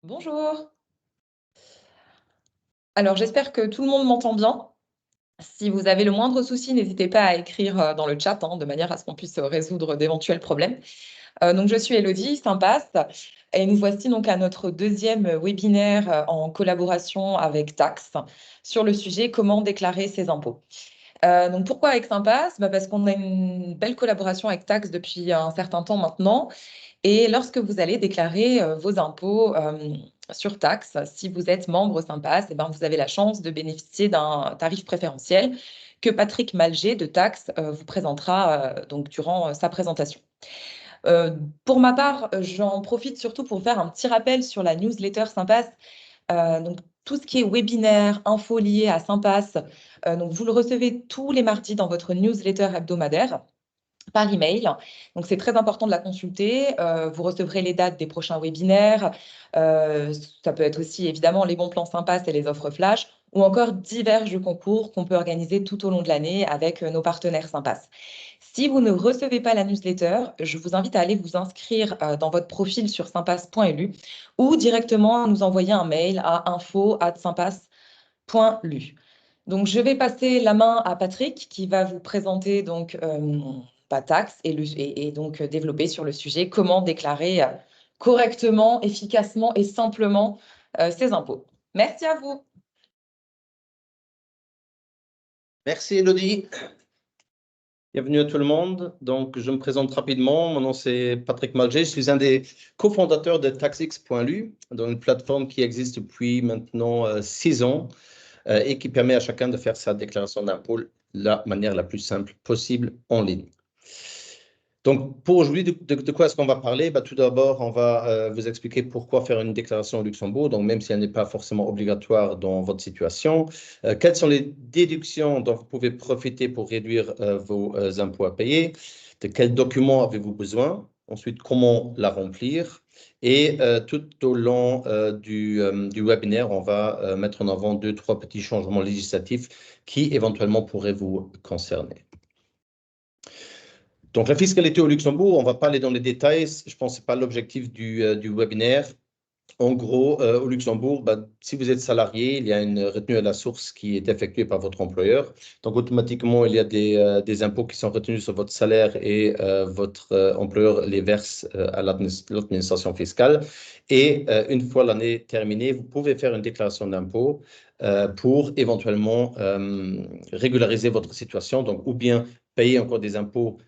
Bonjour. Alors, j'espère que tout le monde m'entend bien. Si vous avez le moindre souci, n'hésitez pas à écrire dans le chat, de manière à ce qu'on puisse résoudre d'éventuels problèmes. Donc, je suis Elodie, Sympass, et nous voici donc à notre deuxième webinaire en collaboration avec Tax sur le sujet comment déclarer ses impôts. Donc, pourquoi avec Sympass? Parce qu'on a une belle collaboration avec Tax depuis un certain temps maintenant. Et lorsque vous allez déclarer vos impôts sur taxe, si vous êtes membre Sympass, vous avez la chance de bénéficier d'un tarif préférentiel que Patrick Malger de Tax vous présentera donc durant sa présentation. Pour ma part, j'en profite surtout pour faire un petit rappel sur la newsletter Sympass. Donc, tout ce qui est webinaire, infos liées à Sympass, donc vous le recevez tous les mardis dans votre newsletter hebdomadaire par email. Donc, c'est très important de la consulter. Vous recevrez les dates des prochains webinaires. Ça peut être aussi, évidemment, les bons plans Sympass et les offres flash, ou encore divers jeux concours qu'on peut organiser tout au long de l'année avec nos partenaires Sympass. Si vous ne recevez pas la newsletter, je vous invite à aller vous inscrire dans votre profil sur sympass.lu ou directement à nous envoyer un mail à info@sympass.lu. Donc, je vais passer la main à Patrick qui va vous présenter donc Tax et donc développer sur le sujet comment déclarer correctement, efficacement et simplement ses impôts. Merci à vous. Merci Elodie. Bienvenue à tout le monde. Donc, je me présente rapidement. Mon nom, c'est Patrick Malger. Je suis un des cofondateurs de taxx.lu, une plateforme qui existe depuis maintenant 6 ans et qui permet à chacun de faire sa déclaration d'impôt de la manière la plus simple possible en ligne. Donc, pour aujourd'hui, de quoi est-ce qu'on va parler? Tout d'abord, on va vous expliquer pourquoi faire une déclaration au Luxembourg, donc même si elle n'est pas forcément obligatoire dans votre situation. Quelles sont les déductions dont vous pouvez profiter pour réduire vos impôts à payer? De quels documents avez-vous besoin? Ensuite, comment la remplir? Et tout au long du webinaire, on va mettre en avant 2-3 petits changements législatifs qui éventuellement pourraient vous concerner. Donc, la fiscalité au Luxembourg, on ne va pas aller dans les détails. Je pense que ce n'est pas l'objectif du webinaire. En gros, au Luxembourg, si vous êtes salarié, il y a une retenue à la source qui est effectuée par votre employeur. Donc, automatiquement, il y a des impôts qui sont retenus sur votre salaire et votre employeur les verse à l'administration fiscale. Et une fois l'année terminée, vous pouvez faire une déclaration d'impôt pour éventuellement régulariser votre situation. Donc, ou bien payer encore des impôts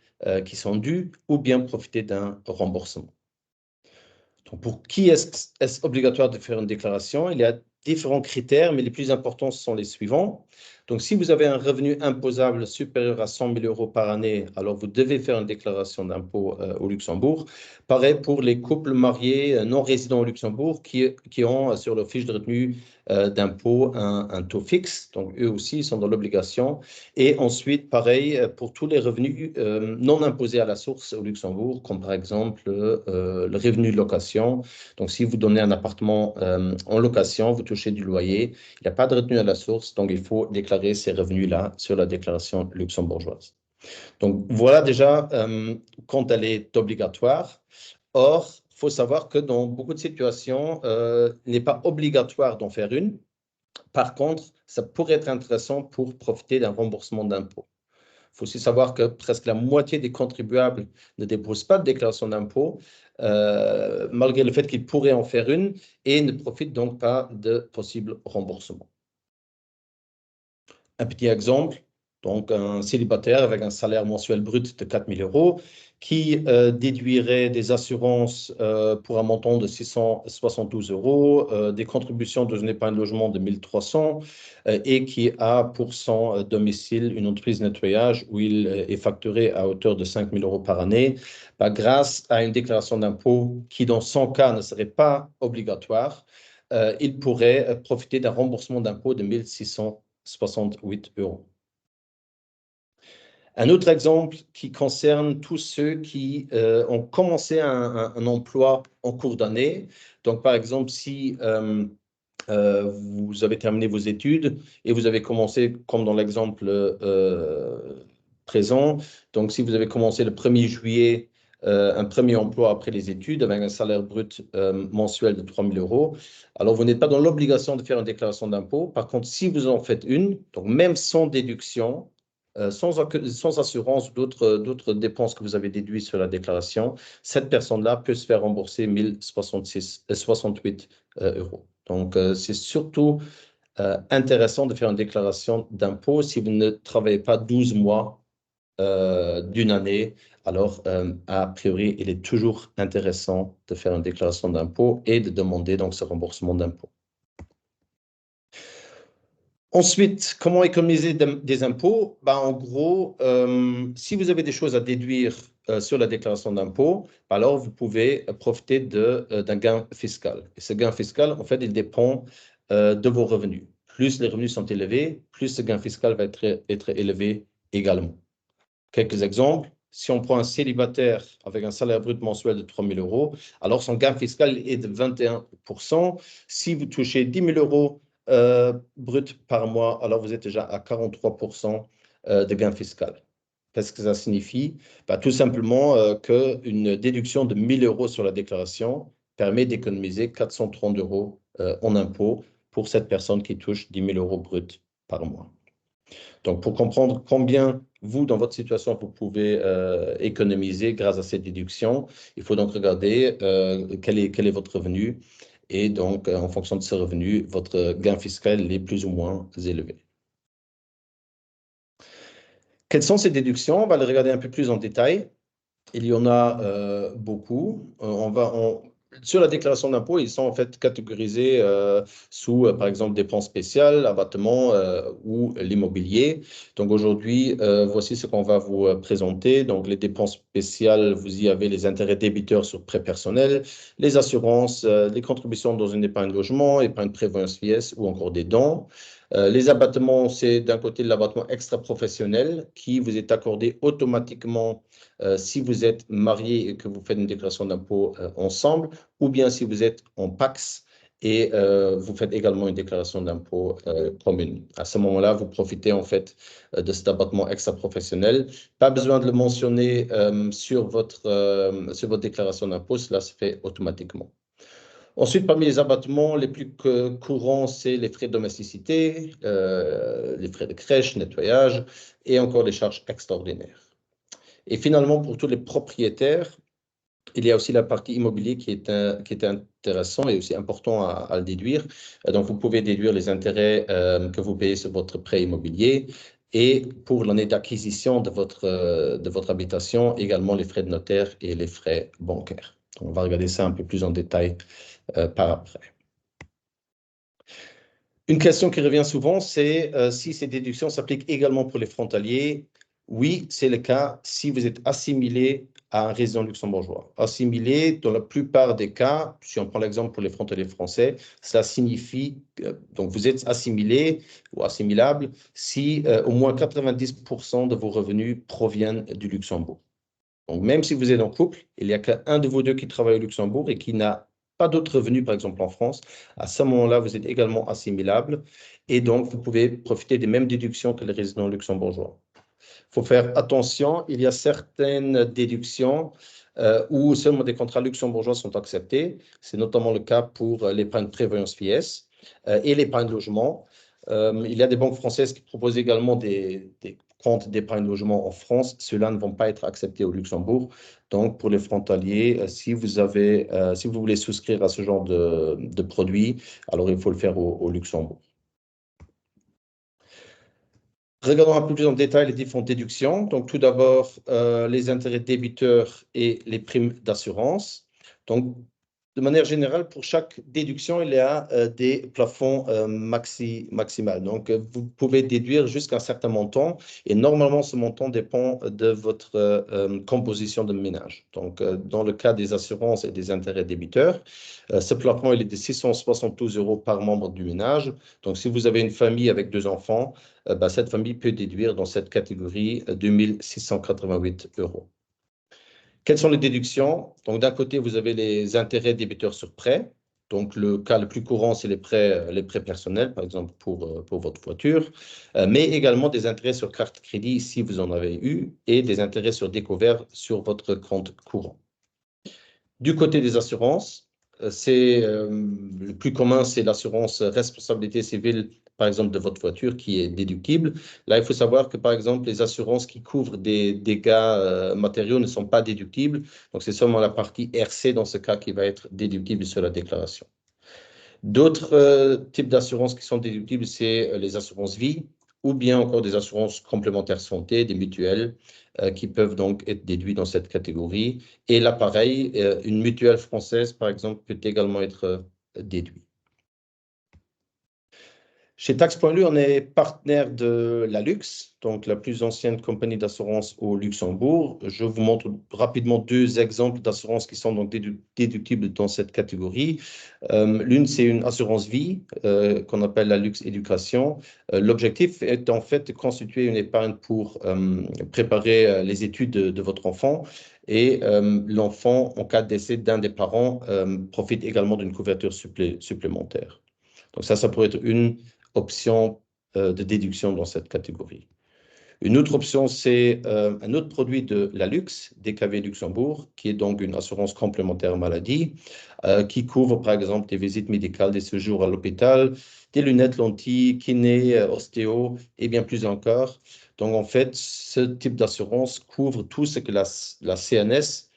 qui sont dus, ou bien profiter d'un remboursement. Donc, pour qui est-ce obligatoire de faire une déclaration? Il y a différents critères, mais les plus importants sont les suivants. Donc, si vous avez un revenu imposable supérieur à 100 000 € par année, alors vous devez faire une déclaration d'impôt au Luxembourg. Pareil pour les couples mariés non résidents au Luxembourg qui ont sur leur fiche de retenue d'impôt un taux fixe. Donc, eux aussi, ils sont dans l'obligation. Et ensuite, pareil, pour tous les revenus non imposés à la source au Luxembourg, comme par exemple le revenu de location. Donc, si vous donnez un appartement en location, vous touchez du loyer, il n'y a pas de retenue à la source, donc il faut déclarer ces revenus-là sur la déclaration luxembourgeoise. Donc, voilà déjà quand elle est obligatoire. Or, il faut savoir que dans beaucoup de situations, il n'est pas obligatoire d'en faire une. Par contre, ça pourrait être intéressant pour profiter d'un remboursement d'impôt. Il faut aussi savoir que presque la moitié des contribuables ne déposent pas de déclaration d'impôt, malgré le fait qu'ils pourraient en faire une, et ne profitent donc pas de possibles remboursements. Un petit exemple, donc un célibataire avec un salaire mensuel brut de 4 000 € qui déduirait des assurances pour un montant de 672 €, des contributions dans une épargne logement de 1 300 et qui a pour son domicile une entreprise de nettoyage où il est facturé à hauteur de 5 000 € par année. Grâce à une déclaration d'impôt qui, dans son cas, ne serait pas obligatoire, il pourrait profiter d'un remboursement d'impôt de 1 668 €. Un autre exemple qui concerne tous ceux qui ont commencé un emploi en cours d'année. Donc, par exemple, si vous avez terminé vos études et vous avez commencé, comme dans l'exemple présent, donc si vous avez commencé le 1er juillet un premier emploi après les études avec un salaire brut mensuel de 3 000 euros. Alors, vous n'êtes pas dans l'obligation de faire une déclaration d'impôt. Par contre, si vous en faites une, donc même sans déduction, sans assurance ou d'autres dépenses que vous avez déduites sur la déclaration, cette personne-là peut se faire rembourser 68 euros. Donc, c'est surtout intéressant de faire une déclaration d'impôt si vous ne travaillez pas 12 mois d'une année. Alors, a priori, il est toujours intéressant de faire une déclaration d'impôt et de demander donc ce remboursement d'impôt. Ensuite, comment économiser des impôts? En gros, si vous avez des choses à déduire sur la déclaration d'impôt, alors vous pouvez profiter d'un gain fiscal. Et ce gain fiscal, en fait, il dépend de vos revenus. Plus les revenus sont élevés, plus ce gain fiscal va être élevé également. Quelques exemples. Si on prend un célibataire avec un salaire brut mensuel de 3 000 euros, alors son gain fiscal est de 21%. Si vous touchez 10 000 euros brut par mois, alors vous êtes déjà à 43% de gain fiscal. Qu'est-ce que ça signifie? Tout simplement qu'une déduction de 1 000 euros sur la déclaration permet d'économiser 430 euros en impôts pour cette personne qui touche 10 000 euros brut par mois. Donc, pour comprendre combien vous, dans votre situation, vous pouvez économiser grâce à cette déduction, il faut donc regarder quel est votre revenu et donc, en fonction de ce revenu, votre gain fiscal est plus ou moins élevé. Quelles sont ces déductions? On va les regarder un peu plus en détail. Il y en a beaucoup. Sur la déclaration d'impôt, ils sont en fait catégorisés sous, par exemple, dépenses spéciales, abattements ou l'immobilier. Donc aujourd'hui, voici ce qu'on va vous présenter. Donc les dépenses spéciales, vous y avez les intérêts débiteurs sur prêt personnel, les assurances, les contributions dans une épargne logement, épargne prévoyance vieillesse ou encore des dons. Les abattements, c'est d'un côté l'abattement extra-professionnel qui vous est accordé automatiquement si vous êtes marié et que vous faites une déclaration d'impôt ensemble, ou bien si vous êtes en PACS et vous faites également une déclaration d'impôt commune. À ce moment-là, vous profitez en fait de cet abattement extra-professionnel. Pas besoin de le mentionner sur votre déclaration d'impôt, cela se fait automatiquement. Ensuite, parmi les abattements les plus courants, c'est les frais de domesticité, les frais de crèche, nettoyage et encore les charges extraordinaires. Et finalement, pour tous les propriétaires, il y a aussi la partie immobilier qui est intéressant et aussi important à le déduire. Donc, vous pouvez déduire les intérêts que vous payez sur votre prêt immobilier et pour l'année d'acquisition de votre habitation, également les frais de notaire et les frais bancaires. On va regarder ça un peu plus en détail par après. Une question qui revient souvent, c'est si ces déductions s'appliquent également pour les frontaliers. Oui, c'est le cas si vous êtes assimilé à un résident luxembourgeois. Assimilé, dans la plupart des cas, si on prend l'exemple pour les frontaliers français, ça signifie que donc vous êtes assimilé ou assimilable si au moins 90% de vos revenus proviennent du Luxembourg. Donc, même si vous êtes en couple, il n'y a qu'un de vous deux qui travaille au Luxembourg et qui n'a pas d'autres revenus, par exemple en France, à ce moment-là, vous êtes également assimilable et donc vous pouvez profiter des mêmes déductions que les résidents luxembourgeois. Il faut faire attention, il y a certaines déductions où seulement des contrats luxembourgeois sont acceptés. C'est notamment le cas pour l'épargne prévoyance vieillesse et l'épargne logement. Il y a des banques françaises qui proposent également des comptes d'épargne logement en France. Ceux-là ne vont pas être acceptés au Luxembourg. Donc, pour les frontaliers, si vous voulez souscrire à ce genre de produits, alors il faut le faire au Luxembourg. Regardons un peu plus en détail les différentes déductions. Donc, tout d'abord, les intérêts débiteurs et les primes d'assurance. Donc, de manière générale, pour chaque déduction, il y a des plafonds maximaux. Donc, vous pouvez déduire jusqu'à un certain montant et normalement, ce montant dépend de votre composition de ménage. Donc, dans le cas des assurances et des intérêts débiteurs, ce plafond il est de 672 euros par membre du ménage. Donc, si vous avez une famille avec 2 enfants, cette famille peut déduire dans cette catégorie 2 688 euros. Quelles sont les déductions? Donc, d'un côté, vous avez les intérêts débiteurs sur prêt. Donc, le cas le plus courant, c'est les prêts personnels, par exemple pour votre voiture, mais également des intérêts sur carte crédit si vous en avez eu et des intérêts sur découvert sur votre compte courant. Du côté des assurances, le plus commun, c'est l'assurance responsabilité civile, par exemple, de votre voiture qui est déductible. Là, il faut savoir que, par exemple, les assurances qui couvrent des dégâts matériaux ne sont pas déductibles. Donc, c'est seulement la partie RC dans ce cas qui va être déductible sur la déclaration. D'autres types d'assurances qui sont déductibles, c'est les assurances vie ou bien encore des assurances complémentaires santé, des mutuelles qui peuvent donc être déduites dans cette catégorie. Et là, pareil, une mutuelle française, par exemple, peut également être déduite. Chez Tax.lu, on est partenaire de la Lux, donc la plus ancienne compagnie d'assurance au Luxembourg. Je vous montre rapidement deux exemples d'assurances qui sont donc déductibles dans cette catégorie. L'une, c'est une assurance vie qu'on appelle la Lux Éducation. L'objectif est en fait de constituer une épargne pour préparer les études de votre enfant. Et l'enfant, en cas de décès d'un des parents, profite également d'une couverture supplémentaire. Donc ça pourrait être une option de déduction dans cette catégorie. Une autre option, c'est un autre produit de la Lux, DKV Luxembourg, qui est donc une assurance complémentaire maladie, qui couvre par exemple des visites médicales, des séjours à l'hôpital, des lunettes, lentilles, kiné, ostéo et bien plus encore. Donc en fait, ce type d'assurance couvre tout ce que la CNS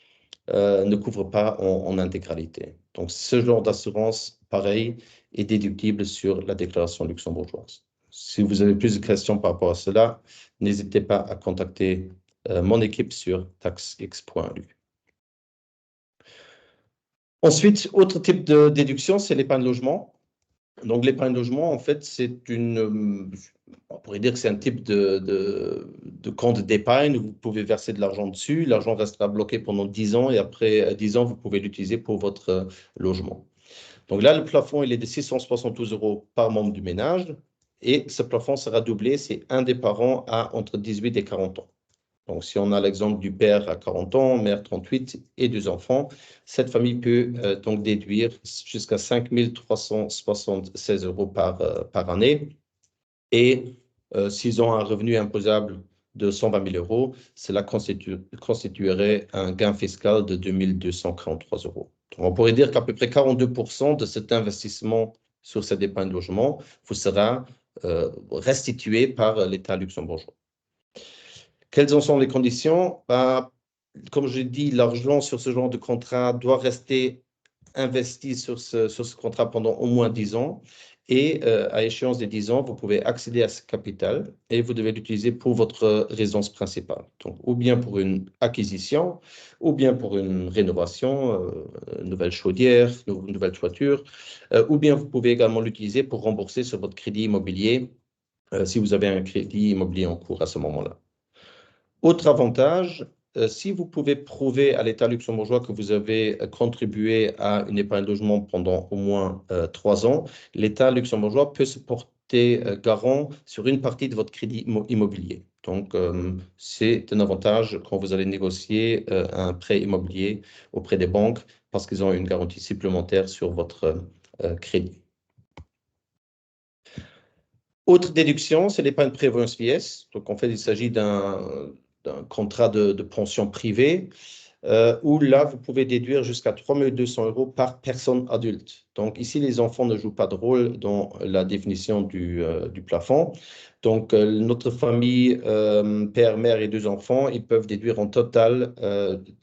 ne couvre pas en intégralité. Donc ce genre d'assurance, pareil, est déductible sur la déclaration luxembourgeoise. Si vous avez plus de questions par rapport à cela, n'hésitez pas à contacter mon équipe sur taxx.lu. Ensuite, autre type de déduction, c'est l'épargne logement. Donc l'épargne logement, en fait, on pourrait dire que c'est un type de compte d'épargne. Vous pouvez verser de l'argent dessus. L'argent restera bloqué pendant 10 ans et après 10 ans, vous pouvez l'utiliser pour votre logement. Donc là, le plafond, il est de 672 € par membre du ménage. Et ce plafond sera doublé si un des parents a entre 18 et 40 ans. Donc, si on a l'exemple du père à 40 ans, mère 38 et 2 enfants, cette famille peut donc déduire jusqu'à 5 376 € par année. Et s'ils ont un revenu imposable de 120 000 €, cela constituerait un gain fiscal de 2 243 €. Donc, on pourrait dire qu'à peu près 42% de cet investissement sur cette épargne de logement vous sera restitué par l'État luxembourgeois. Quelles en sont les conditions? Comme je dis, l'argent sur ce genre de contrat doit rester investi sur ce contrat pendant au moins 10 ans. Et à échéance des 10 ans, vous pouvez accéder à ce capital et vous devez l'utiliser pour votre résidence principale. Donc, ou bien pour une acquisition, ou bien pour une rénovation, une nouvelle chaudière, une nouvelle toiture, ou bien vous pouvez également l'utiliser pour rembourser sur votre crédit immobilier si vous avez un crédit immobilier en cours à ce moment-là. Autre avantage, si vous pouvez prouver à l'État luxembourgeois que vous avez contribué à une épargne de logement pendant au moins 3 ans, l'État luxembourgeois peut se porter garant sur une partie de votre crédit immobilier. Donc, c'est un avantage quand vous allez négocier un prêt immobilier auprès des banques parce qu'ils ont une garantie supplémentaire sur votre crédit. Autre déduction, c'est l'épargne prévoyance vieillesse. Donc, en fait, il s'agit d'un contrat de pension privée où là, vous pouvez déduire jusqu'à 3 200 € par personne adulte. Donc, ici, les enfants ne jouent pas de rôle dans la définition du plafond. Donc, notre famille, père, mère et 2 enfants, ils peuvent déduire en total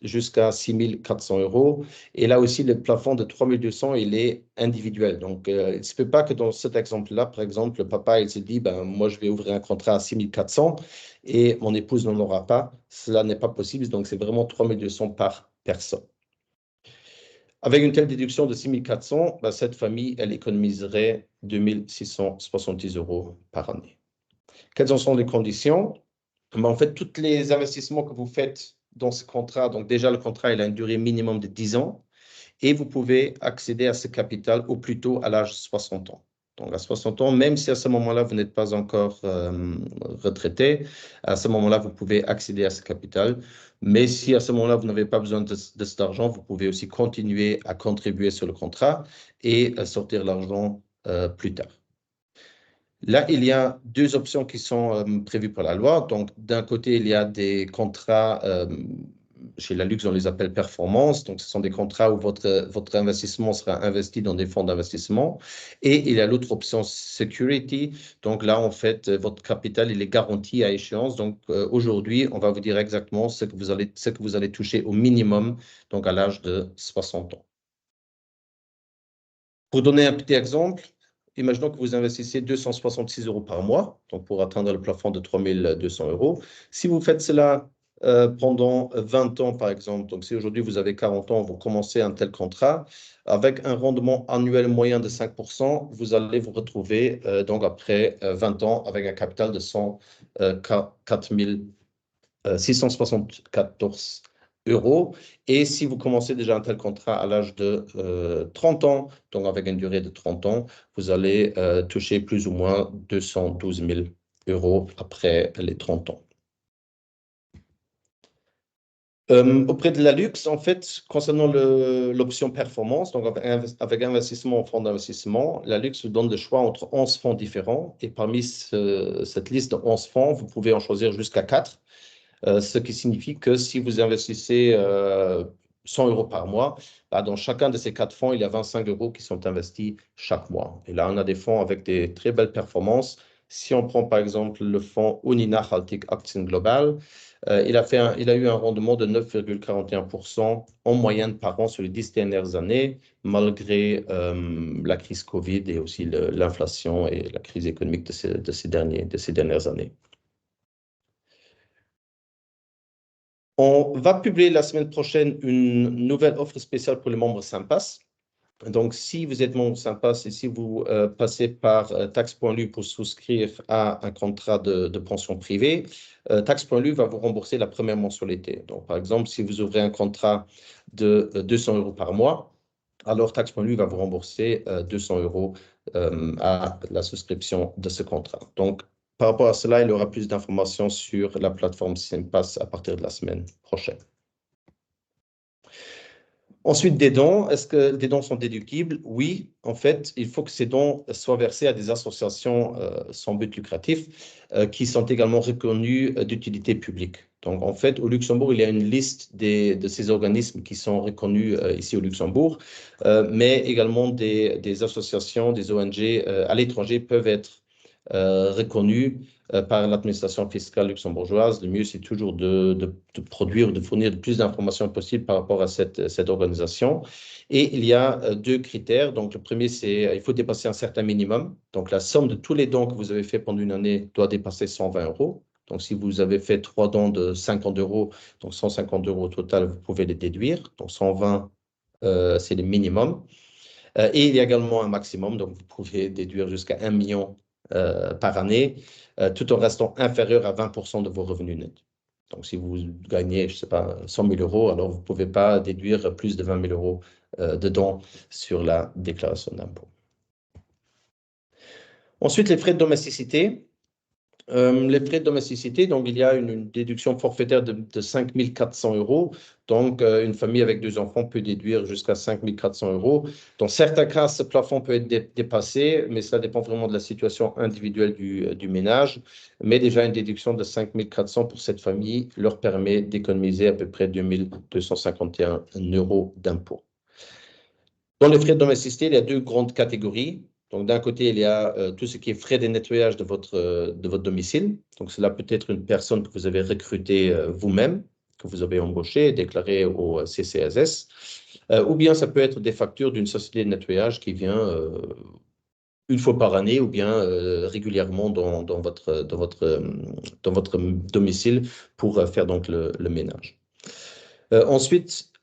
jusqu'à 6 400 €. Et là aussi, le plafond de 3 200, il est individuel. Donc, il ne se peut pas que dans cet exemple-là, par exemple, le papa, il se dit, moi, je vais ouvrir un contrat à 6 400 et mon épouse n'en aura pas. Cela n'est pas possible. Donc, c'est vraiment 3 200 par personne. Avec une telle déduction de 6 400, cette famille, elle économiserait 2 670 € par année. Quelles en sont les conditions? En fait, tous les investissements que vous faites dans ce contrat, donc déjà le contrat, il a une durée minimum de 10 ans et vous pouvez accéder à ce capital au plus tôt à l'âge de 60 ans. Donc, à 60 ans, même si à ce moment-là, vous n'êtes pas encore retraité, à ce moment-là, vous pouvez accéder à ce capital. Mais si à ce moment-là, vous n'avez pas besoin de cet argent, vous pouvez aussi continuer à contribuer sur le contrat et sortir l'argent plus tard. Là, il y a deux options qui sont prévues par la loi. Donc, d'un côté, il y a des contrats, chez la Luxe, on les appelle performance. Donc, ce sont des contrats où votre investissement sera investi dans des fonds d'investissement. Et il y a l'autre option, security. Donc, là, en fait, votre capital, il est garanti à échéance. Donc, aujourd'hui, on va vous dire exactement ce que vous allez toucher au minimum, donc à l'âge de 60 ans. Pour donner un petit exemple, imaginons que vous investissez 266 € par mois, donc pour atteindre le plafond de 3 200 €. Si vous faites cela pendant 20 ans, par exemple, donc si aujourd'hui vous avez 40 ans, vous commencez un tel contrat, avec un rendement annuel moyen de 5%, vous allez vous retrouver donc après 20 ans avec un capital de 104 674 €. Et si vous commencez déjà un tel contrat à l'âge de 30 ans, donc avec une durée de 30 ans, vous allez toucher plus ou moins 212 000 € après les 30 ans. Auprès de la Luxe, en fait, concernant l'option performance, donc avec investissement en fonds d'investissement, la Luxe vous donne le choix entre 11 fonds différents. Et parmi cette liste de 11 fonds, vous pouvez en choisir jusqu'à 4. Ce qui signifie que si vous investissez 100 € par mois, dans chacun de ces 4 fonds, il y a 25 € qui sont investis chaque mois. Et là, on a des fonds avec des très belles performances. Si on prend par exemple le fonds Uninachhaltig Aktien Global, il a eu un rendement de 9,41% en moyenne par an sur les 10 dernières années, malgré la crise Covid et aussi l'inflation et la crise économique de ces dernières années. On va publier la semaine prochaine une nouvelle offre spéciale pour les membres Sympass. Donc, si vous êtes membre Sympass et si vous passez par Tax.lu pour souscrire à un contrat de pension privée, Tax.lu va vous rembourser la première mensualité. Donc, par exemple, si vous ouvrez un contrat de 200 € par mois, alors Tax.lu va vous rembourser 200 € à la souscription de ce contrat. Donc, par rapport à cela, il y aura plus d'informations sur la plateforme Sympass à partir de la semaine prochaine. Ensuite, des dons. Est-ce que des dons sont déductibles? Oui, en fait, il faut que ces dons soient versés à des associations sans but lucratif qui sont également reconnues d'utilité publique. Donc, en fait, au Luxembourg, il y a une liste de ces organismes qui sont reconnus ici au Luxembourg, mais également des associations, des ONG à l'étranger peuvent être reconnues par l'administration fiscale luxembourgeoise. Le mieux, c'est toujours de produire, de fournir le plus d'informations possible par rapport à cette organisation. Et il y a deux critères. Donc, le premier, c'est il faut dépasser un certain minimum. Donc, la somme de tous les dons que vous avez fait pendant une année doit dépasser 120 €. Donc, si vous avez fait 3 dons de 50 €, donc 150 € au total, vous pouvez les déduire. Donc, 120, c'est le minimum. Et il y a également un maximum. Donc, vous pouvez déduire jusqu'à 1 million par année, tout en restant inférieur à 20% de vos revenus nets. Donc, si vous gagnez, je ne sais pas, 100 000 €, alors vous ne pouvez pas déduire plus de 20 000 € de dons sur la déclaration d'impôt. Ensuite, les frais de domesticité. Les frais de domesticité, donc il y a une déduction forfaitaire de 5 400 €. Donc, une famille avec 2 enfants peut déduire jusqu'à 5 400 €. Dans certains cas, ce plafond peut être dépassé, mais ça dépend vraiment de la situation individuelle du ménage. Mais déjà, une déduction de 5 400 € pour cette famille leur permet d'économiser à peu près 2 251 € d'impôts. Dans les frais de domesticité, il y a deux grandes catégories. Donc, d'un côté, il y a tout ce qui est frais de nettoyage de votre domicile. Donc, cela peut être une personne que vous avez recrutée vous-même, que vous avez embauchée, déclarée au CCSS. Ou bien, ça peut être des factures d'une société de nettoyage qui vient une fois par année ou bien régulièrement dans votre domicile pour faire donc le ménage. Ensuite,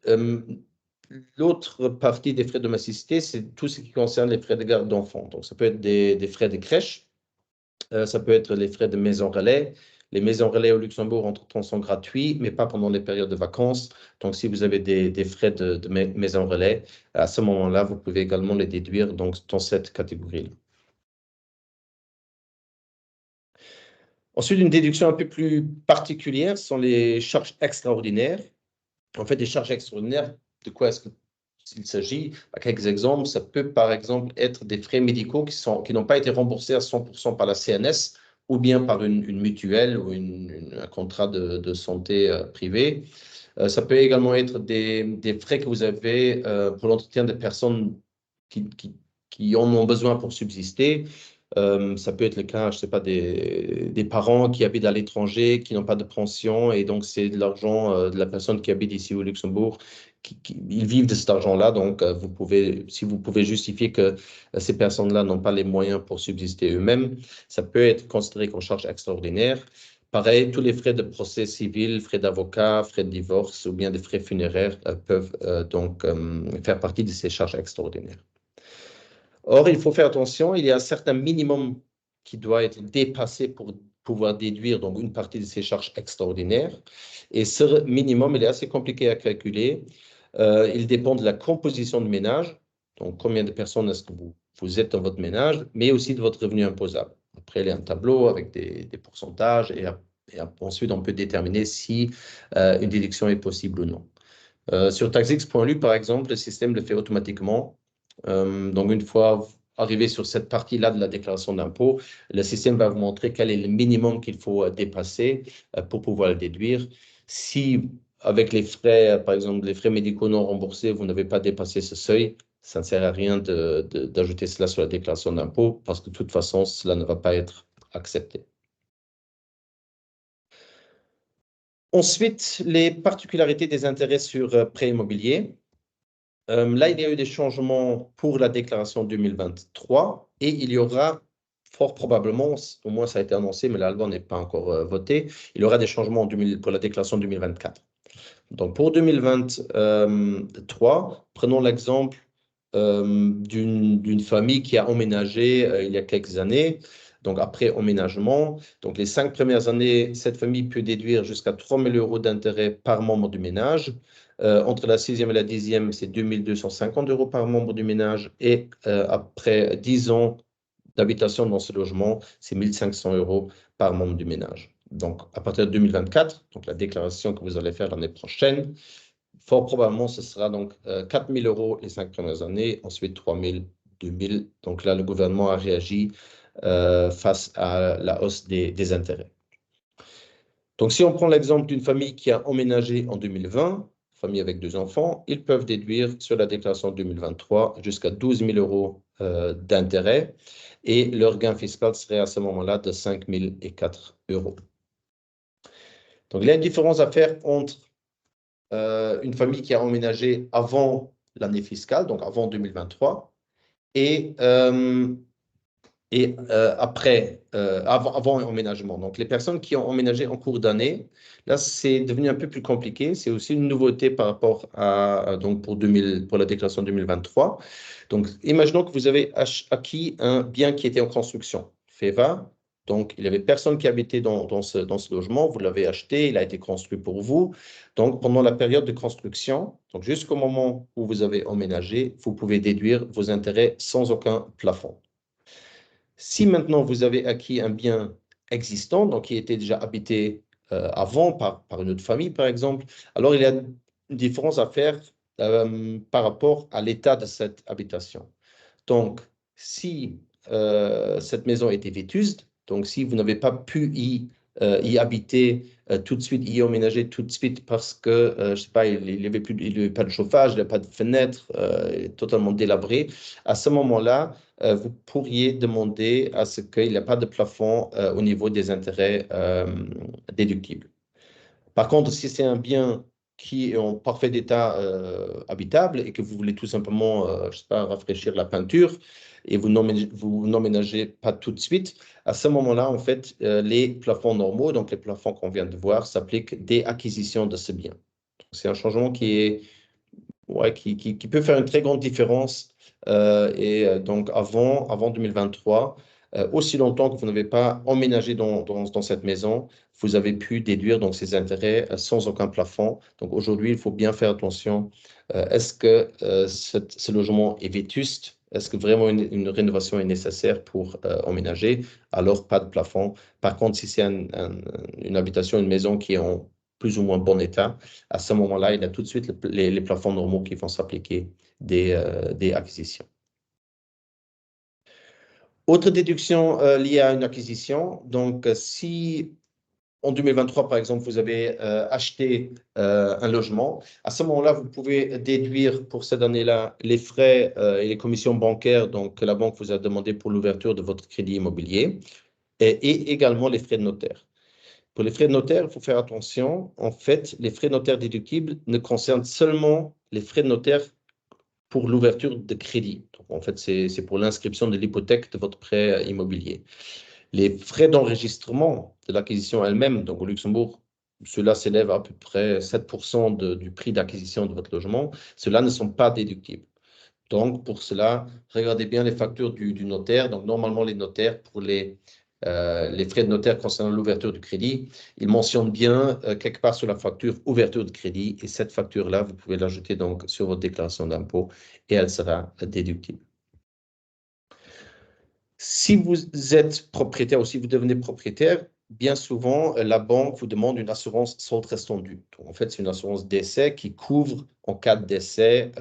l'autre partie des frais de domesticité, c'est tout ce qui concerne les frais de garde d'enfants. Donc, ça peut être des frais de crèche, ça peut être les frais de maison relais. Les maisons relais au Luxembourg, entre-temps, sont gratuits, mais pas pendant les périodes de vacances. Donc, si vous avez des frais de maison relais, à ce moment-là, vous pouvez également les déduire donc, dans cette catégorie-là. Ensuite, une déduction un peu plus particulière sont les charges extraordinaires. En fait, des charges extraordinaires, de quoi est-ce qu'il s'agit? À quelques exemples, ça peut par exemple être des frais médicaux qui n'ont pas été remboursés à 100% par la CNS ou bien par une mutuelle ou un contrat de santé privé. Ça peut également être des frais que vous avez pour l'entretien des personnes qui, qui, qui en ont besoin pour subsister. Ça peut être le cas, je ne sais pas, des parents qui habitent à l'étranger, qui n'ont pas de pension, et donc c'est de l'argent de la personne qui habite ici au Luxembourg. Ils vivent de cet argent-là, donc si vous pouvez justifier que ces personnes-là n'ont pas les moyens pour subsister eux-mêmes, ça peut être considéré comme charge extraordinaire. Pareil, tous les frais de procès civil, frais d'avocat, frais de divorce ou bien des frais funéraires peuvent donc faire partie de ces charges extraordinaires. Or, il faut faire attention, il y a un certain minimum qui doit être dépassé pour pouvoir déduire donc une partie de ces charges extraordinaires. Et ce minimum, il est assez compliqué à calculer. Il dépend de la composition du ménage, donc combien de personnes est-ce que vous êtes dans votre ménage, mais aussi de votre revenu imposable. Après, il y a un tableau avec des pourcentages et ensuite, on peut déterminer si une déduction est possible ou non. Sur taxix.lu, par exemple, le système le fait automatiquement. Donc, une fois arrivé sur cette partie-là de la déclaration d'impôt, le système va vous montrer quel est le minimum qu'il faut dépasser pour pouvoir le déduire. Si, avec les frais, par exemple, les frais médicaux non remboursés, vous n'avez pas dépassé ce seuil, ça ne sert à rien d'ajouter cela sur la déclaration d'impôt parce que de toute façon, cela ne va pas être accepté. Ensuite, les particularités des intérêts sur prêts immobiliers. Là, il y a eu des changements pour la déclaration 2023 et il y aura fort probablement, au moins ça a été annoncé, mais la loi n'est pas encore votée, il y aura des changements pour la déclaration 2024. Donc pour 2023, prenons l'exemple d'une famille qui a emménagé il y a quelques années. Donc après emménagement, donc les 5 premières années, cette famille peut déduire jusqu'à 3 000 € d'intérêt par membre du ménage. Entre la 6e et la 10e, c'est 2 250 € par membre du ménage. Et après 10 ans d'habitation dans ce logement, c'est 1 500 € par membre du ménage. Donc, à partir de 2024, donc la déclaration que vous allez faire l'année prochaine, fort probablement, ce sera donc 4 000 € les 5 premières années, ensuite 3 000, 2 000. Donc là, le gouvernement a réagi face à la hausse des intérêts. Donc, si on prend l'exemple d'une famille qui a emménagé en 2020, famille avec 2 enfants, ils peuvent déduire sur la déclaration 2023 jusqu'à 12 000 € d'intérêt et leur gain fiscal serait à ce moment-là de 5 004 €. Donc, il y a une différence à faire entre une famille qui a emménagé avant l'année fiscale, donc avant 2023, et après, avant emménagement. Donc, les personnes qui ont emménagé en cours d'année, là, c'est devenu un peu plus compliqué. C'est aussi une nouveauté par rapport donc pour la déclaration 2023. Donc, imaginons que vous avez acquis un bien qui était en construction, FEVA. Donc, il n'y avait personne qui habitait dans ce logement. Vous l'avez acheté, il a été construit pour vous. Donc, pendant la période de construction, donc jusqu'au moment où vous avez emménagé, vous pouvez déduire vos intérêts sans aucun plafond. Si maintenant vous avez acquis un bien existant, donc qui était déjà habité avant par une autre famille, par exemple, alors il y a une différence à faire par rapport à l'état de cette habitation. Donc, si cette maison était vétuste, donc si vous n'avez pas pu y habiter tout de suite, y emménager tout de suite parce que, je ne sais pas, il n'y avait pas de chauffage, il n'y avait pas de fenêtre, totalement délabré, à ce moment-là, vous pourriez demander à ce qu'il n'y ait pas de plafond au niveau des intérêts déductibles. Par contre, si c'est un bien qui est en parfait état habitable et que vous voulez tout simplement, je sais pas, rafraîchir la peinture et vous n'emménagez pas tout de suite, à ce moment-là, en fait, les plafonds normaux, donc les plafonds qu'on vient de voir, s'appliquent dès acquisition de ce bien. C'est un changement qui peut faire une très grande différence. Donc, avant 2023, aussi longtemps que vous n'avez pas emménagé dans cette maison, vous avez pu déduire donc ces intérêts sans aucun plafond. Donc, aujourd'hui, il faut bien faire attention. Est-ce que ce logement est vétuste est-ce que vraiment une rénovation est nécessaire pour emménager? Alors, pas de plafond. Par contre, si c'est une habitation, une maison qui est en plus ou moins bon état, à ce moment-là, il y a tout de suite les plafonds normaux qui vont s'appliquer des acquisitions. Autre déduction liée à une acquisition. Donc, si en 2023, par exemple, vous avez acheté un logement, à ce moment-là, vous pouvez déduire pour cette année-là les frais et les commissions bancaires donc, que la banque vous a demandé pour l'ouverture de votre crédit immobilier et également les frais de notaire. Pour les frais de notaire, il faut faire attention. En fait, les frais de notaire déductibles ne concernent seulement les frais de notaire pour l'ouverture de crédit. Donc, en fait, c'est pour l'inscription de l'hypothèque de votre prêt immobilier. Les frais d'enregistrement de l'acquisition elle-même, donc au Luxembourg, cela s'élève à peu près 7% du prix d'acquisition de votre logement. Ceux-là ne sont pas déductibles. Donc, pour cela, regardez bien les factures du notaire. Donc, normalement, les notaires, pour les frais de notaire concernant l'ouverture du crédit, ils mentionnent bien quelque part sur la facture ouverture de crédit. Et cette facture-là, vous pouvez l'ajouter donc sur votre déclaration d'impôt et elle sera déductible. Si vous êtes propriétaire ou si vous devenez propriétaire, bien souvent, la banque vous demande une assurance solde restante due. En fait, c'est une assurance décès qui couvre en cas de décès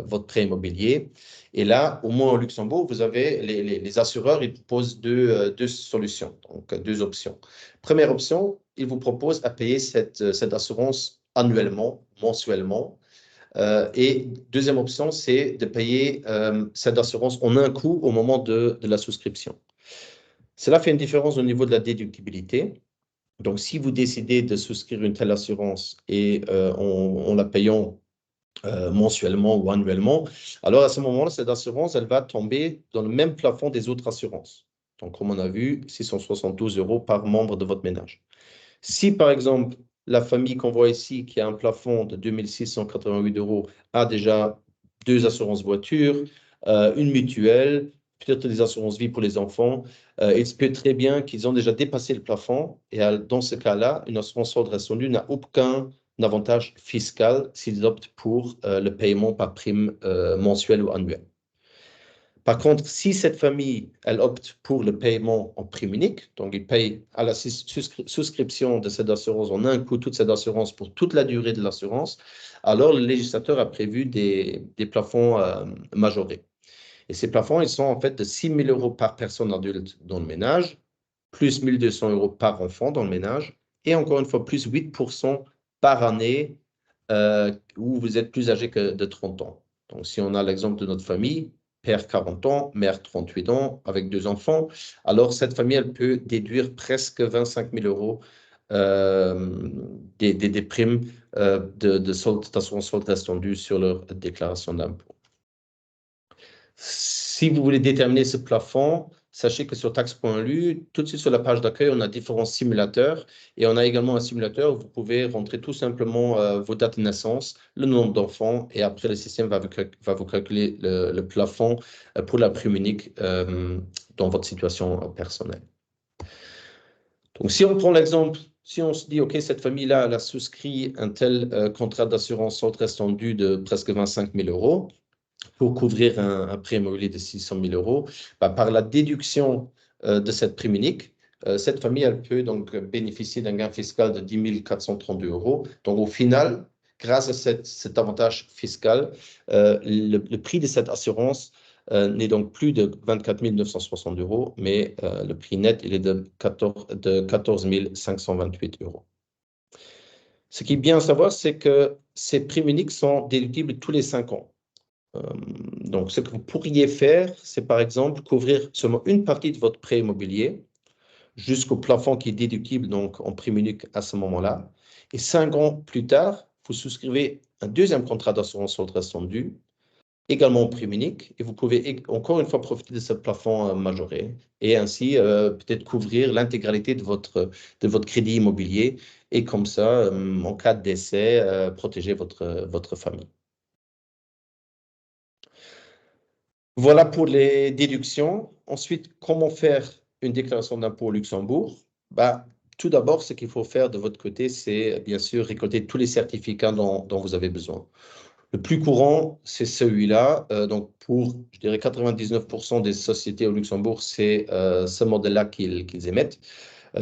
votre prêt immobilier. Et là, au moins au Luxembourg, vous avez les assureurs, ils proposent deux solutions, donc deux options. Première option, ils vous proposent à payer cette assurance annuellement, mensuellement. Et deuxième option, c'est de payer cette assurance en un coup au moment de la souscription. Cela fait une différence au niveau de la déductibilité. Donc, si vous décidez de souscrire une telle assurance et en la payant mensuellement ou annuellement, alors à ce moment-là, cette assurance, elle va tomber dans le même plafond des autres assurances. Donc, comme on a vu, 672 € par membre de votre ménage. Si, par exemple, la famille qu'on voit ici, qui a un plafond de 2 688 €, a déjà deux assurances voitures, une mutuelle, peut-être des assurances vie pour les enfants, il se peut très bien qu'ils ont déjà dépassé le plafond. Et dans ce cas-là, une assurance solde restante due n'a aucun avantage fiscal s'ils optent pour le paiement par prime mensuelle ou annuelle. Par contre, si cette famille, elle opte pour le paiement en prime unique, donc ils payent à la souscription de cette assurance en un coup, toute cette assurance pour toute la durée de l'assurance, alors le législateur a prévu des plafonds majorés. Et ces plafonds, ils sont en fait de 6 000 € par personne adulte dans le ménage, plus 1 200 € par enfant dans le ménage, et encore une fois, plus 8% par année où vous êtes plus âgé que de 30 ans. Donc, si on a l'exemple de notre famille, père 40 ans, mère 38 ans, avec deux enfants, alors cette famille, elle peut déduire presque 25 000 € des primes d'assurance solde restante due sur leur déclaration d'impôt. Si vous voulez déterminer ce plafond, sachez que sur taxe.lu, tout de suite sur la page d'accueil, on a différents simulateurs et on a également un simulateur où vous pouvez rentrer tout simplement vos dates de naissance, le nombre d'enfants et après le système va vous calculer le plafond pour la prime unique dans votre situation personnelle. Donc, si on prend l'exemple, si on se dit, OK, cette famille-là, elle a souscrit un tel contrat d'assurance solde restante due de presque 25 000 € pour couvrir un prêt immobilier de 600 000 €, par la déduction de cette prime unique, cette famille, elle peut donc bénéficier d'un gain fiscal de 10 432 €. Donc, au final, grâce à cet avantage fiscal, le prix de cette assurance n'est donc plus de 24 960 €, mais le prix net, il est de 14 528 €. Ce qui est bien à savoir, c'est que ces primes uniques sont déductibles tous les 5 ans. Donc, ce que vous pourriez faire, c'est par exemple couvrir seulement une partie de votre prêt immobilier jusqu'au plafond qui est déductible donc en prime unique à ce moment-là. Et 5 ans plus tard, vous souscrivez un deuxième contrat d'assurance solde restante due, également en prime unique, et vous pouvez encore une fois profiter de ce plafond majoré et ainsi peut-être couvrir l'intégralité de votre crédit immobilier et comme ça, en cas de décès, protéger votre famille. Voilà pour les déductions. Ensuite, comment faire une déclaration d'impôt au Luxembourg? Tout d'abord, ce qu'il faut faire de votre côté, c'est bien sûr récolter tous les certificats dont vous avez besoin. Le plus courant, c'est celui-là. Donc, pour, je dirais, 99% des sociétés au Luxembourg, c'est ce modèle-là qu'ils émettent.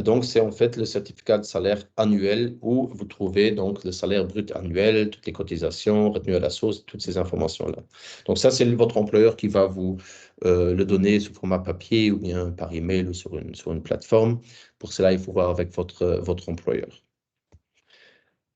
Donc, c'est en fait le certificat de salaire annuel où vous trouvez donc le salaire brut annuel, toutes les cotisations, retenues à la source, toutes ces informations-là. Donc, ça, c'est votre employeur qui va vous le donner sous format papier ou bien par email ou sur une plateforme. Pour cela, il faut voir avec votre employeur.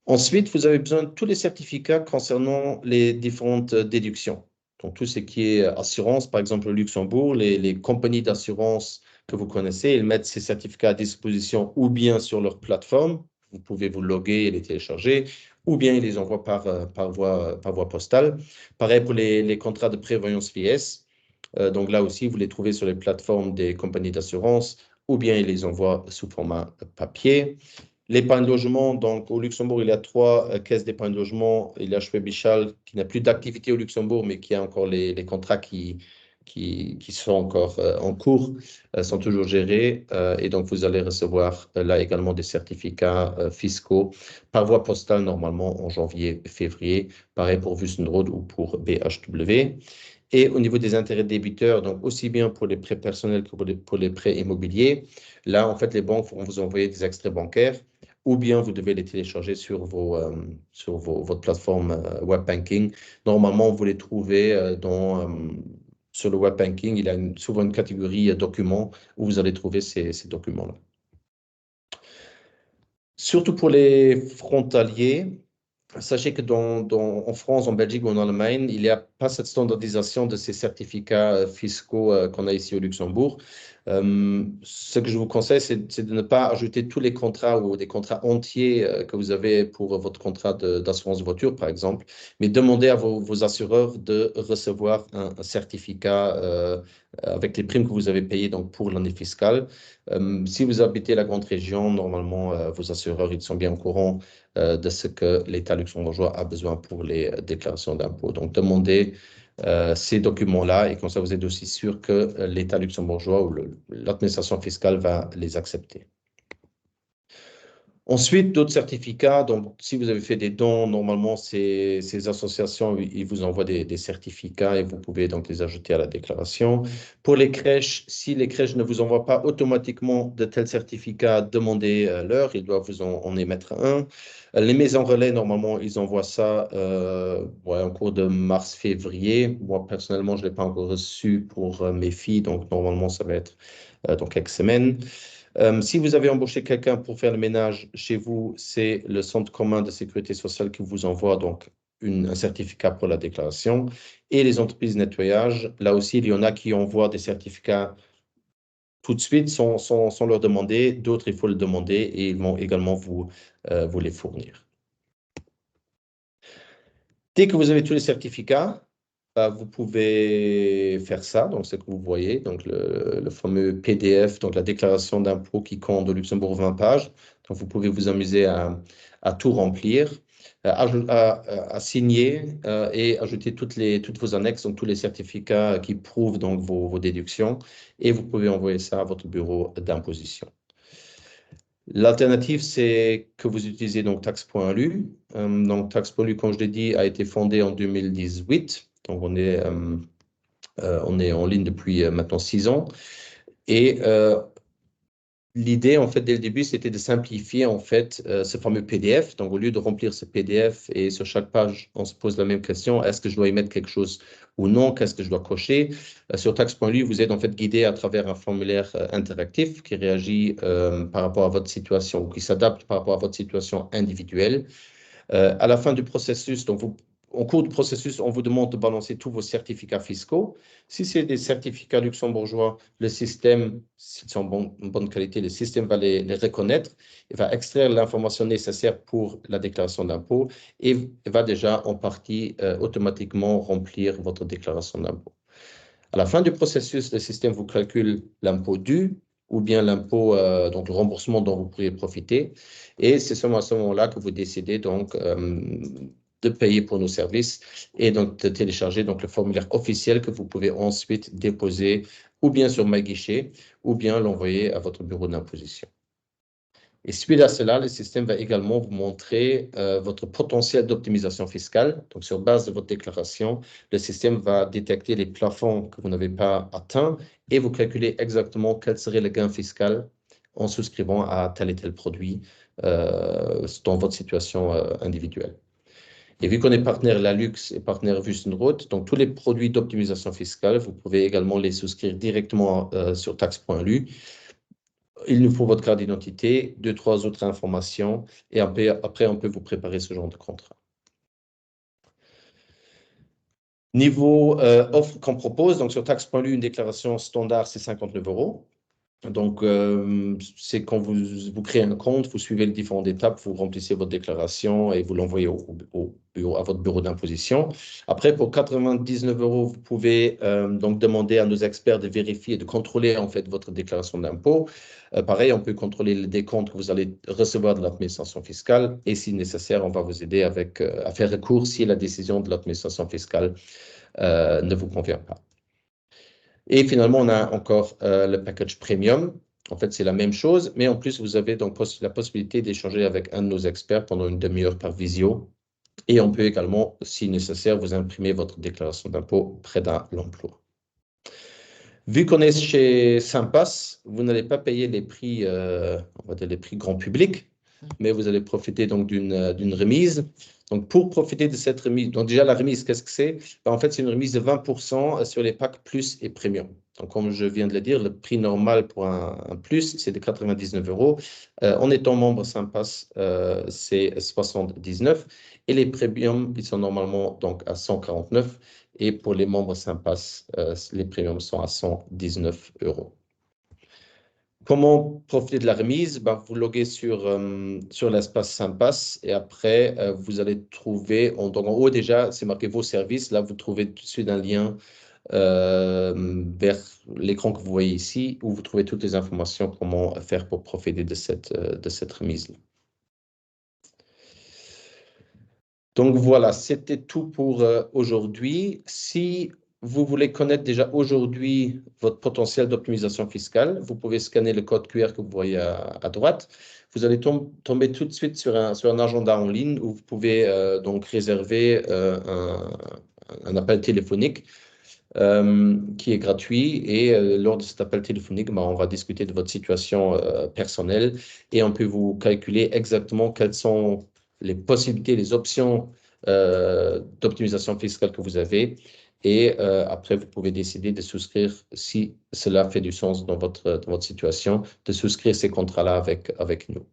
Ensuite, vous avez besoin de tous les certificats concernant les différentes déductions. Donc, tout ce qui est assurance, par exemple, au Luxembourg, les compagnies d'assurance que vous connaissez, ils mettent ces certificats à disposition ou bien sur leur plateforme, vous pouvez vous loguer et les télécharger, ou bien ils les envoient par voie postale. Pareil pour les contrats de prévoyance vieillesse. Donc là aussi, vous les trouvez sur les plateformes des compagnies d'assurance, ou bien ils les envoient sous format papier. L'épargne logement, donc au Luxembourg, il y a 3 caisses d'épargne logement. Il y a Schwäbisch qui n'a plus d'activité au Luxembourg, mais qui a encore les contrats qui sont encore en cours, sont toujours gérés. Et donc, vous allez recevoir là également des certificats fiscaux par voie postale, normalement en janvier, février. Pareil pour Wüstenrot ou pour BHW. Et au niveau des intérêts débiteurs, donc aussi bien pour les prêts personnels que pour les prêts immobiliers, là, en fait, les banques vont vous envoyer des extraits bancaires ou bien vous devez les télécharger sur votre plateforme web banking. Normalement, vous les trouvez sur le web banking. Il y a souvent une catégorie documents où vous allez trouver ces documents-là. Surtout pour les frontaliers, sachez que en France, en Belgique ou en Allemagne, il n'y a pas cette standardisation de ces certificats fiscaux qu'on a ici au Luxembourg. Ce que je vous conseille, c'est de ne pas ajouter tous les contrats ou des contrats entiers que vous avez pour votre contrat d'assurance voiture, par exemple, mais demandez à vos assureurs de recevoir un certificat avec les primes que vous avez payées donc, pour l'année fiscale. Si vous habitez la grande région, normalement, vos assureurs ils sont bien au courant de ce que l'État luxembourgeois a besoin pour les déclarations d'impôts. Donc, demandez ces documents-là et comme ça, vous êtes aussi sûr que l'État luxembourgeois ou l'administration fiscale va les accepter. Ensuite, d'autres certificats. Donc, si vous avez fait des dons, normalement, ces associations, ils vous envoient des certificats et vous pouvez donc les ajouter à la déclaration. Pour les crèches, si les crèches ne vous envoient pas automatiquement de tels certificats, demandez-leur. Ils doivent vous en émettre un. Les maisons relais, normalement, ils envoient ça en cours de mars-février. Moi, personnellement, je ne l'ai pas encore reçu pour mes filles. Donc, normalement, ça va être dans quelques semaines. Si vous avez embauché quelqu'un pour faire le ménage chez vous, c'est le centre commun de sécurité sociale qui vous envoie donc un certificat pour la déclaration. Et les entreprises de nettoyage, là aussi, il y en a qui envoient des certificats tout de suite sans leur demander. D'autres, il faut le demander et ils vont également vous les fournir. Dès que vous avez tous les certificats, vous pouvez faire ça, donc ce que vous voyez, donc le fameux PDF, donc la déclaration d'impôt qui compte au Luxembourg 20 pages. Donc vous pouvez vous amuser à tout remplir, à signer et ajouter toutes vos annexes, donc tous les certificats qui prouvent donc vos déductions, et vous pouvez envoyer ça à votre bureau d'imposition. L'alternative, c'est que vous utilisez donc tax.lu. Donc tax.lu, comme je l'ai dit, a été fondé en 2018. Donc on est en ligne depuis maintenant 6 ans. Et l'idée, en fait, dès le début, c'était de simplifier, en fait, ce fameux PDF. Donc, au lieu de remplir ce PDF et sur chaque page, on se pose la même question, est-ce que je dois y mettre quelque chose ou non? Qu'est-ce que je dois cocher? Sur tax.lu, vous êtes en fait guidé à travers un formulaire interactif qui réagit par rapport à votre situation ou qui s'adapte par rapport à votre situation individuelle. À la fin du processus, donc en cours de processus, on vous demande de balancer tous vos certificats fiscaux. Si c'est des certificats luxembourgeois, le système, s'ils sont de bonne qualité, le système va les reconnaître, il va extraire l'information nécessaire pour la déclaration d'impôt et va déjà en partie automatiquement remplir votre déclaration d'impôt. À la fin du processus, le système vous calcule l'impôt dû ou bien l'impôt, donc le remboursement dont vous pourriez profiter. Et c'est seulement à ce moment-là que vous décidez donc de payer pour nos services et donc de télécharger donc le formulaire officiel que vous pouvez ensuite déposer ou bien sur MyGuichet ou bien l'envoyer à votre bureau d'imposition. Et suite à cela, le système va également vous montrer votre potentiel d'optimisation fiscale. Donc, sur base de votre déclaration, le système va détecter les plafonds que vous n'avez pas atteints et vous calculer exactement quel serait le gain fiscal en souscrivant à tel et tel produit dans votre situation individuelle. Et vu qu'on est partenaire Lalux et partenaire Wüstenrot, donc tous les produits d'optimisation fiscale, vous pouvez également les souscrire directement sur tax.lu. Il nous faut votre carte d'identité, 2-3 autres informations, et après, on peut vous préparer ce genre de contrat. Niveau offre qu'on propose, donc sur tax.lu, une déclaration standard, c'est 59 €. Donc, c'est quand vous créez un compte, vous suivez les différentes étapes, vous remplissez votre déclaration et vous l'envoyez à votre bureau d'imposition. Après, pour 99 €, vous pouvez donc demander à nos experts de vérifier, de contrôler en fait votre déclaration d'impôt. Pareil, on peut contrôler le décompte que vous allez recevoir de l'administration fiscale et si nécessaire, on va vous aider à faire recours si la décision de l'administration fiscale ne vous convient pas. Et finalement, on a encore le package premium. En fait, c'est la même chose, mais en plus, vous avez donc la possibilité d'échanger avec un de nos experts pendant une demi-heure par visio. Et on peut également, si nécessaire, vous imprimer votre déclaration d'impôt près d'un l'emploi. Vu qu'on est chez Sympass, vous n'allez pas payer les prix, on va dire les prix grand public, mais vous allez profiter donc d'une remise. Donc, pour profiter de cette remise, donc déjà la remise, qu'est-ce que c'est? En fait, c'est une remise de 20% sur les packs Plus et Premium. Donc, comme je viens de le dire, le prix normal pour un Plus, c'est de 99 €. En étant membre Sympass, c'est 79. Et les Premium, ils sont normalement donc à 149. Et pour les membres Sympass, les Premiums sont à 119 €. Comment profiter de la remise? Vous loguez sur l'espace Sympass et après, vous allez trouver, donc en haut déjà, c'est marqué vos services. Là, vous trouvez tout de suite un lien vers l'écran que vous voyez ici où vous trouvez toutes les informations comment faire pour profiter de cette remise-là. Donc voilà, c'était tout pour aujourd'hui. Si vous voulez connaître déjà aujourd'hui votre potentiel d'optimisation fiscale, vous pouvez scanner le code QR que vous voyez à droite. Vous allez tomber tout de suite sur un agenda en ligne où vous pouvez donc réserver un appel téléphonique qui est gratuit. Et lors de cet appel téléphonique, on va discuter de votre situation personnelle et on peut vous calculer exactement quelles sont les possibilités, les options d'optimisation fiscale que vous avez. Et après, vous pouvez décider de souscrire, si cela fait du sens dans votre situation, de souscrire ces contrats-là avec nous.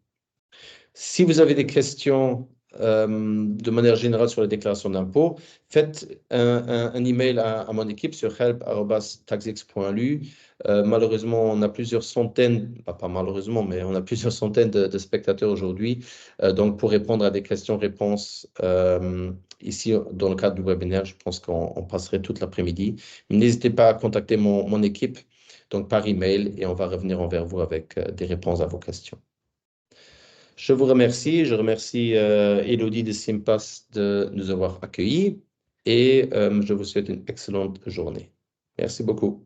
Si vous avez des questions de manière générale sur la déclaration d'impôt, faites un email à mon équipe sur help@taxx.lu. Malheureusement, on a plusieurs centaines, pas malheureusement, mais on a plusieurs centaines de spectateurs aujourd'hui. Donc, pour répondre à des questions-réponses ici, dans le cadre du webinaire, je pense qu'on passerait toute l'après-midi. N'hésitez pas à contacter mon équipe donc par email et on va revenir envers vous avec des réponses à vos questions. Je vous remercie. Je remercie Élodie de Sympass de nous avoir accueillis et je vous souhaite une excellente journée. Merci beaucoup.